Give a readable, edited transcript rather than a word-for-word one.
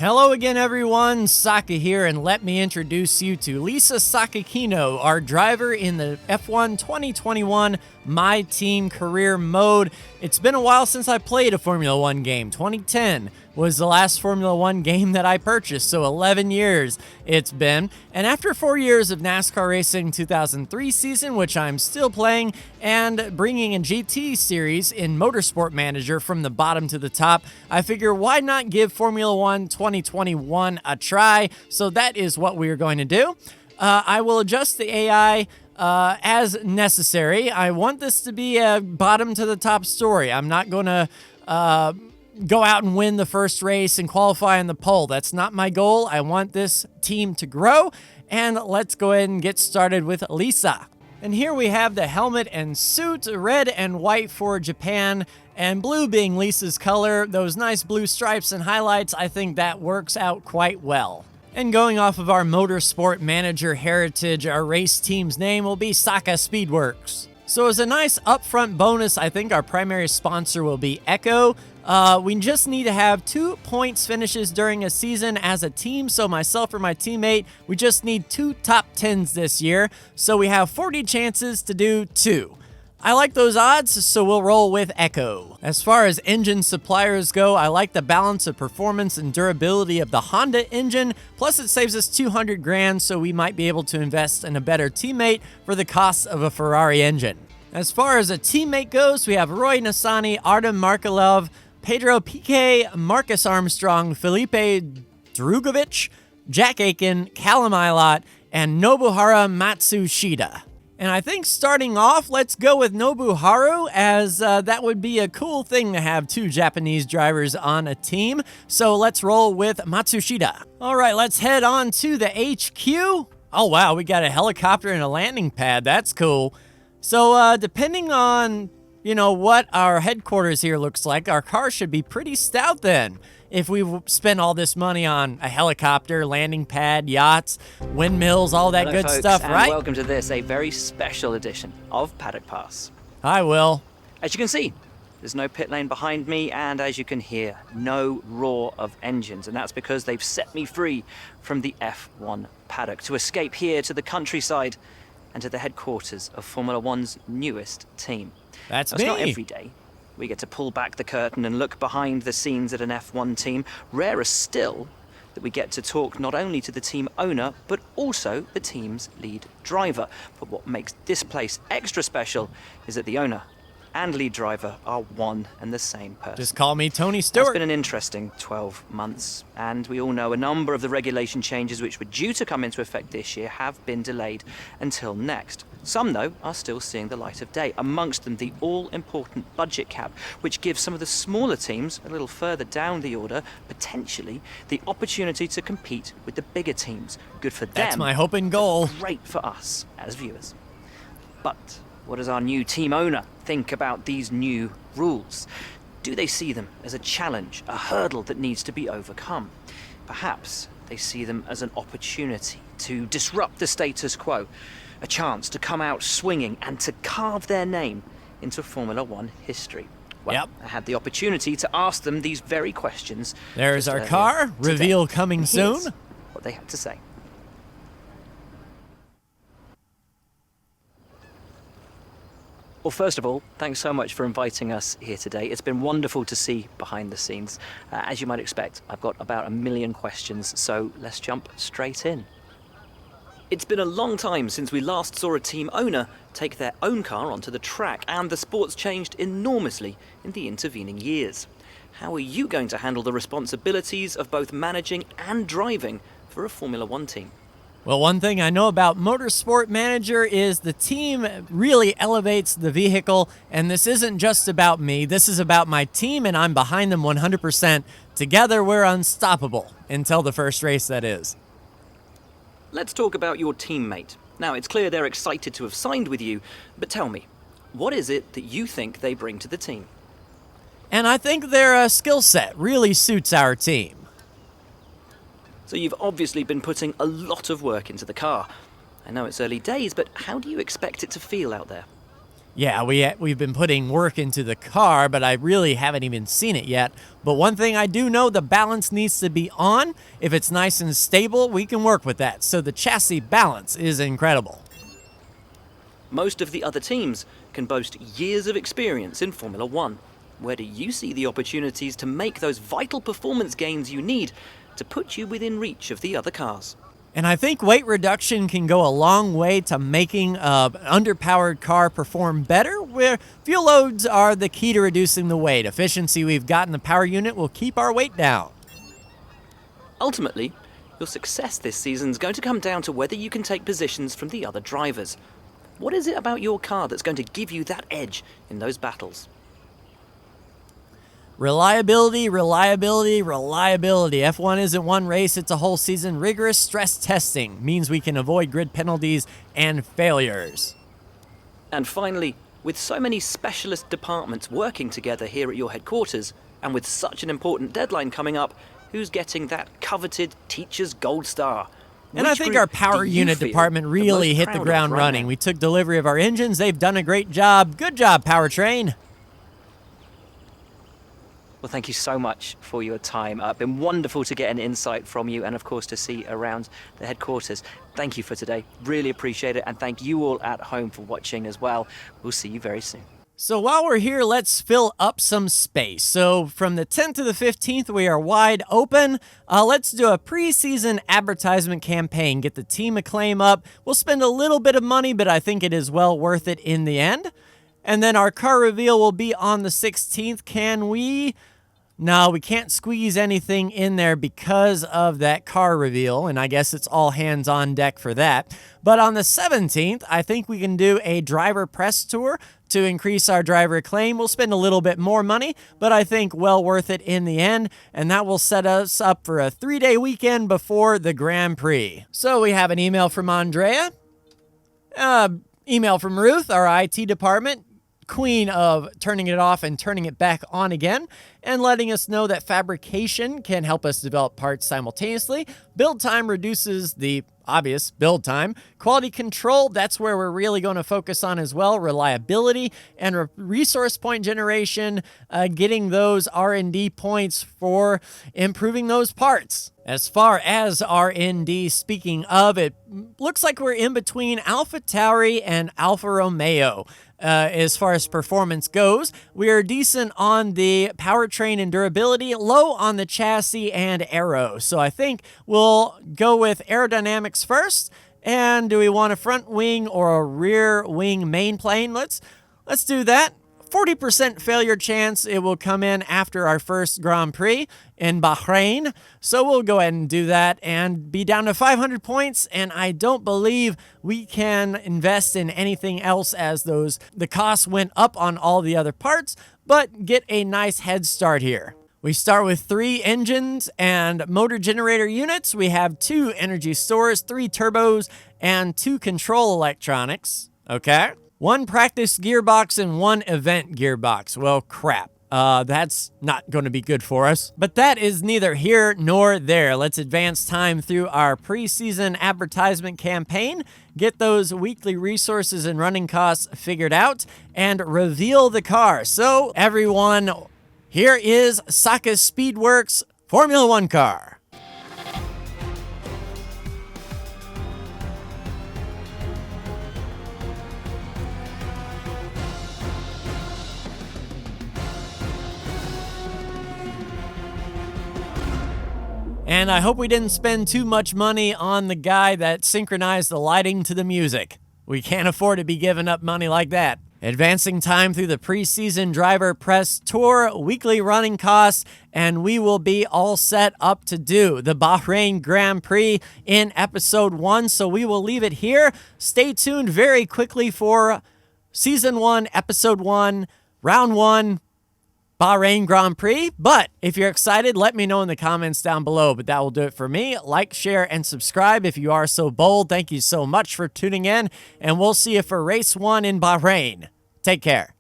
Hello again, everyone. Saka here, and let me introduce you to Lisa Sakakino, our driver in the F1 2021 My Team Career Mode. It's been a while since I played a Formula 1 game. 2010 was the last Formula 1 game that I purchased, so 11 years it's been. And after 4 years of NASCAR Racing 2003 season, which I'm still playing, and bringing a GT series in Motorsport Manager from the bottom to the top, I figure why not give Formula 1 2021 a try? So that is what we are going to do. I will adjust the AI as necessary. I want this to be a bottom to the top story. I'm not going to go out and win the first race and qualify in the pole. That's not my goal. I want this team to grow. And let's go ahead and get started with Lisa. And here we have the helmet and suit, red and white for Japan, and blue being Lisa's color. Those nice blue stripes and highlights, I think that works out quite well. And going off of our Motorsport Manager heritage, our race team's name will be Saka Speedworks. So as a nice upfront bonus, I think our primary sponsor will be Echo. We just need to have 2 points finishes during a season as a team. So myself or my teammate, we just need 2 top 10s this year. So we have 40 chances to do 2. I like those odds, so we'll roll with Echo. As far as engine suppliers go, I like the balance of performance and durability of the Honda engine, plus it saves us 200 grand, so we might be able to invest in a better teammate for the cost of a Ferrari engine. As far as a teammate goes, we have Roy Nissany, Artem Markelov, Pedro Piquet, Marcus Armstrong, Felipe Drugovich, Jack Aiken, Callum Ilott, and Nobuharu Matsushita. And I think starting off, let's go with Nobuharu, as that would be a cool thing to have 2 Japanese drivers on a team. So let's roll with Matsushita. All right, let's head on to the HQ. Oh, wow, we got a helicopter and a landing pad. That's cool. So depending on, what our headquarters here looks like, our car should be pretty stout then. If we spend all this money on a helicopter, landing pad, yachts, windmills, all that good folks, stuff, and right? Welcome to this, a very special edition of Paddock Pass. Hi, Will. As you can see, there's no pit lane behind me, and as you can hear, no roar of engines, and that's because they've set me free from the F1 paddock to escape here to the countryside and to the headquarters of Formula One's newest team. That's now, me. It's not every day we get to pull back the curtain and look behind the scenes at an F1 team. Rarer still that we get to talk not only to the team owner, but also the team's lead driver. But what makes this place extra special is that the owner and lead driver are one and the same person. Just call me Tony Stewart. It's been an interesting 12 months, and we all know a number of the regulation changes which were due to come into effect this year have been delayed until next. Some, though, are still seeing the light of day, amongst them the all-important budget cap, which gives some of the smaller teams a little further down the order, potentially, the opportunity to compete with the bigger teams. Good for them. That's my hope and goal. Great for us as viewers. But what does our new team owner think about these new rules? Do they see them as a challenge, a hurdle that needs to be overcome? Perhaps they see them as an opportunity to disrupt the status quo, a chance to come out swinging and to carve their name into Formula One history. Well, Yep. I had the opportunity to ask them these very questions. There's our car. Today. Reveal coming And soon. here's what they had to say. Well, first of all, thanks so much for inviting us here today. It's been wonderful to see behind the scenes. As you might expect, I've got about 1 million questions, so let's jump straight in. It's been a long time since we last saw a team owner take their own car onto the track, and the sport's changed enormously in the intervening years. How are you going to handle the responsibilities of both managing and driving for a Formula One team? Well, one thing I know about Motorsport Manager is the team really elevates the vehicle, and this isn't just about me. This is about my team, and I'm behind them 100%. Together, we're unstoppable until the first race, that is. Let's talk about your teammate. Now, it's clear they're excited to have signed with you, but tell me, what is it that you think they bring to the team? And I think their skill set really suits our team. So you've obviously been putting a lot of work into the car. I know it's early days, but how do you expect it to feel out there? Yeah, we've been putting work into the car, but I really haven't even seen it yet. But one thing I do know, the balance needs to be on. If it's nice and stable, we can work with that. So the chassis balance is incredible. Most of the other teams can boast years of experience in Formula One. Where do you see the opportunities to make those vital performance gains you need to put you within reach of the other cars? And I think weight reduction can go a long way to making an underpowered car perform better, where fuel loads are the key to reducing the weight. Efficiency we've got in the power unit will keep our weight down. Ultimately, your success this season is going to come down to whether you can take positions from the other drivers. What is it about your car that's going to give you that edge in those battles? Reliability, reliability, reliability. F1 isn't one race, it's a whole season. Rigorous stress testing means we can avoid grid penalties and failures. And finally, with so many specialist departments working together here at your headquarters, and with such an important deadline coming up, who's getting that coveted Teacher's Gold Star? And I think our power unit department really hit the ground running. We took delivery of our engines. They've done a great job. Good job, powertrain. Well, thank you so much for your time. It's been wonderful to get an insight from you and, of course, to see around the headquarters. Thank you for today. Really appreciate it. And thank you all at home for watching as well. We'll see you very soon. So while we're here, let's fill up some space. So from the 10th to the 15th, we are wide open. Let's do a preseason advertisement campaign. Get the team acclaim up. We'll spend a little bit of money, but I think it is well worth it in the end. And then our car reveal will be on the 16th. Can we... No, we can't squeeze anything in there because of that car reveal, and I guess it's all hands on deck for that. But on the 17th, I think we can do a driver press tour to increase our driver acclaim. We'll spend a little bit more money, but I think well worth it in the end, and that will set us up for a 3-day weekend before the Grand Prix. So we have an email from Andrea, email from Ruth, our IT department, queen of turning it off and turning it back on again, and letting us know that fabrication can help us develop parts simultaneously. Build time reduces the obvious build time. Quality control, that's where we're really going to focus on as well. Reliability and resource point generation, getting those R&D points for improving those parts. As far as R&D, speaking of, it looks like we're in between AlphaTauri and Alfa Romeo. As far as performance goes, we are decent on the powertrain and durability, low on the chassis and aero. So I think we'll go with aerodynamics first. And do we want a front wing or a rear wing main plane? Let's do that. 40% failure chance it will come in after our first Grand Prix in Bahrain. So we'll go ahead and do that and be down to 500 points. And I don't believe we can invest in anything else as the costs went up on all the other parts, but get a nice head start here. We start with 3 engines and motor generator units. We have 2 energy stores, 3 turbos, and 2 control electronics. Okay. 1 practice gearbox and 1 event gearbox. Well, crap. That's not going to be good for us. But that is neither here nor there. Let's advance time through our preseason advertisement campaign, get those weekly resources and running costs figured out, and reveal the car. So, everyone, here is Saka Speedworks Formula One car. And I hope we didn't spend too much money on the guy that synchronized the lighting to the music. We can't afford to be giving up money like that. Advancing time through the preseason driver press tour, weekly running costs, and we will be all set up to do the Bahrain Grand Prix in episode 1. So we will leave it here. Stay tuned very quickly for season 1, episode 1, round 1. Bahrain Grand Prix. But if you're excited, let me know in the comments down below. But that will do it for me. Like, share, and subscribe if you are so bold. Thank you so much for tuning in, and we'll see you for race 1 in Bahrain. Take care.